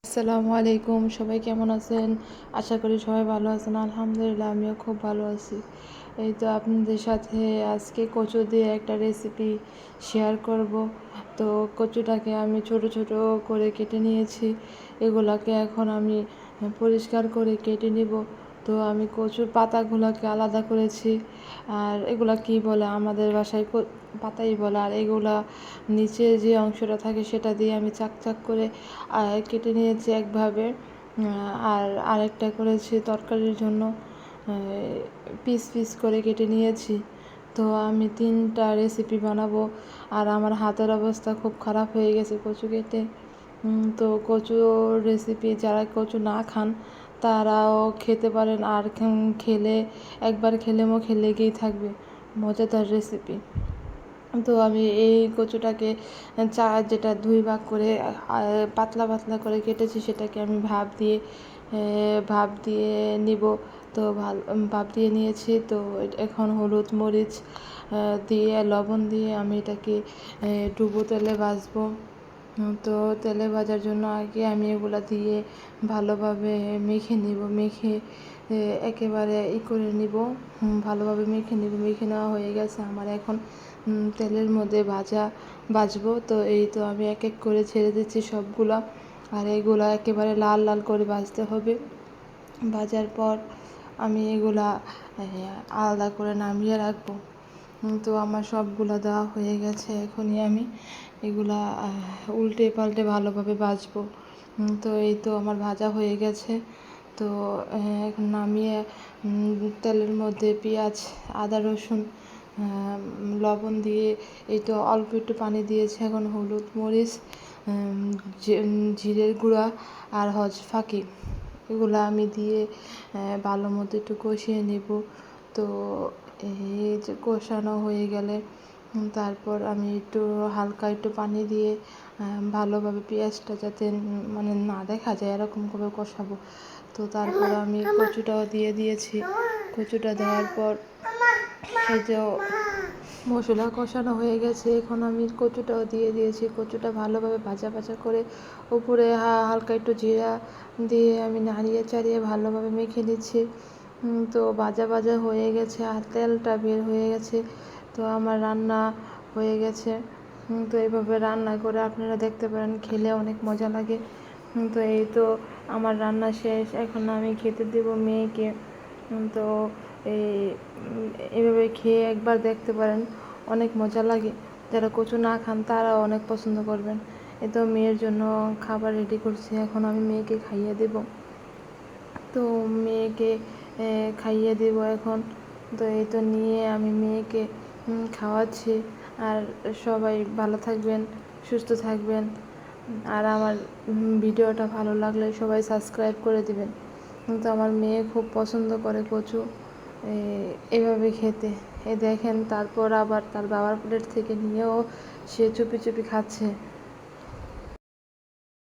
আসসালামু আলাইকুম, সবাই কেমন আছেন? আশা করি সবাই ভালো আছেন। আলহামদুলিল্লাহ, আমিও খুব ভালো আছি। এই তো আপনাদের সাথে আজকে কচু দিয়ে একটা রেসিপি শেয়ার করব। তো কচুটাকে আমি ছোট ছোট করে কেটে নিয়েছি। এগুলাকে এখন আমি পরিষ্কার করে কেটে নিব। তো আমি কচুর পাতাগুলোকে আলাদা করেছি। আর এগুলা কি বলে, আমাদের বাসায় পাতাই বলে। আর এগুলা নিচে যে অংশটা থাকে সেটা দিয়ে আমি চাক চাক করে কেটে নিয়েছি একভাবে। আর আরেকটা করেছি তরকারির জন্য, পিস পিস করে কেটে নিয়েছি। তো আমি 3টা রেসিপি বানাবো। আর আমার হাতের অবস্থা খুব খারাপ হয়ে গেছে কচু কেটে। তো কচু রেসিপি যারা কচু না খান তারাও খেতে পারেন। আর খেলে একবার খেলে মুখে লেগেই থাকবে, মজাদার রেসিপি। তো আমি এই কচুটাকে যেটা 2 ভাগ করে পাতলা পাতলা করে কেটেছি, সেটাকে আমি ভাপ দিয়ে নিব। তো ভাপ দিয়ে নিয়েছি। তো এখন হলুদ মরিচ দিয়ে লবণ দিয়ে আমি এটাকে ডুবো তেলে ভাজবো। তো তেলে ভাজার জন্য আগে আমি এগুলা দিয়ে ভালোভাবে মেখে নিব। মেখে একেবারে করে নিব, ভালোভাবে মেখে নিব। মেখে নেওয়া হয়ে গেছে আমার। এখন তেলের মধ্যে ভাজবো। তো এই তো আমি এক এক করে ছেড়ে দিচ্ছি সবগুলা। আর এগুলা একেবারে লাল লাল করে ভাজতে হবে। ভাজার পর আমি এগুলা আলাদা করে নামিয়ে রাখবো। তো আমার সবগুলা দেওয়া হয়ে গেছে। এখনই আমি এগুলা উল্টে পাল্টে ভালোভাবে ভাজবো। তো এই তো আমার ভাজা হয়ে গেছে। তো এখন নামিয়ে তেলের মধ্যে পেঁয়াজ, আদা, রসুন, লবণ দিয়ে এই তো অল্প একটু পানি দিয়েছি। এখন হলুদ মরিচ, জিরের গুঁড়া আর ফাঁকি এগুলো আমি দিয়ে ভালো মতো একটু কষিয়ে নেব। তো এই যে কষানো হয়ে গেলে তারপর আমি একটু হালকা একটু পানি দিয়ে ভালোভাবে পেঁয়াজটা যাতে মানে না দেখা যায় এরকম করে কষাবো। তো তারপর আমি কচুটাও দিয়ে দিয়েছি। কচুটা দেওয়ার পর এই যে মশলা কষানো হয়ে গেছে, এখন আমি কচুটাও দিয়ে দিয়েছি। কচুটা ভালোভাবে ভাজা ভাজা করে উপরে হালকা একটু জিরা দিয়ে আমি নাড়িয়ে চাড়িয়ে ভালোভাবে মেখে নিচ্ছি। তো ভাজা ভাজা হয়ে গেছে আর তেলটা বের হয়ে গেছে। তো আমার রান্না হয়ে গেছে। তো এইভাবে রান্না করে আপনারা দেখতে পারেন, খেলে অনেক মজা লাগে। তো এই তো আমার রান্না শেষ। এখন আমি খেতে দেব মেয়েকে। তো এইভাবে খেয়ে একবার দেখতে পারেন, অনেক মজা লাগে। যারা কচু না খান তারাও অনেক পছন্দ করবেন। এই তো মেয়ের জন্য খাবার রেডি করছি, এখন আমি মেয়েকে খাইয়ে দেব। তো মেয়েকে খাইয়ে দেব এখন। তো এই তো নিয়ে আমি মেয়েকে খাওয়াচ্ছি। আর সবাই ভালো থাকবেন, সুস্থ থাকবেন। আর আমার ভিডিওটা ভালো লাগলে সবাই সাবস্ক্রাইব করে দিবেন। কিন্তু আমার মেয়ে খুব পছন্দ করে কচু এভাবে খেতে। দেখেন, তারপর আবার তার বাবার প্লেট থেকে নিয়েও সে চুপি চুপি খাচ্ছে।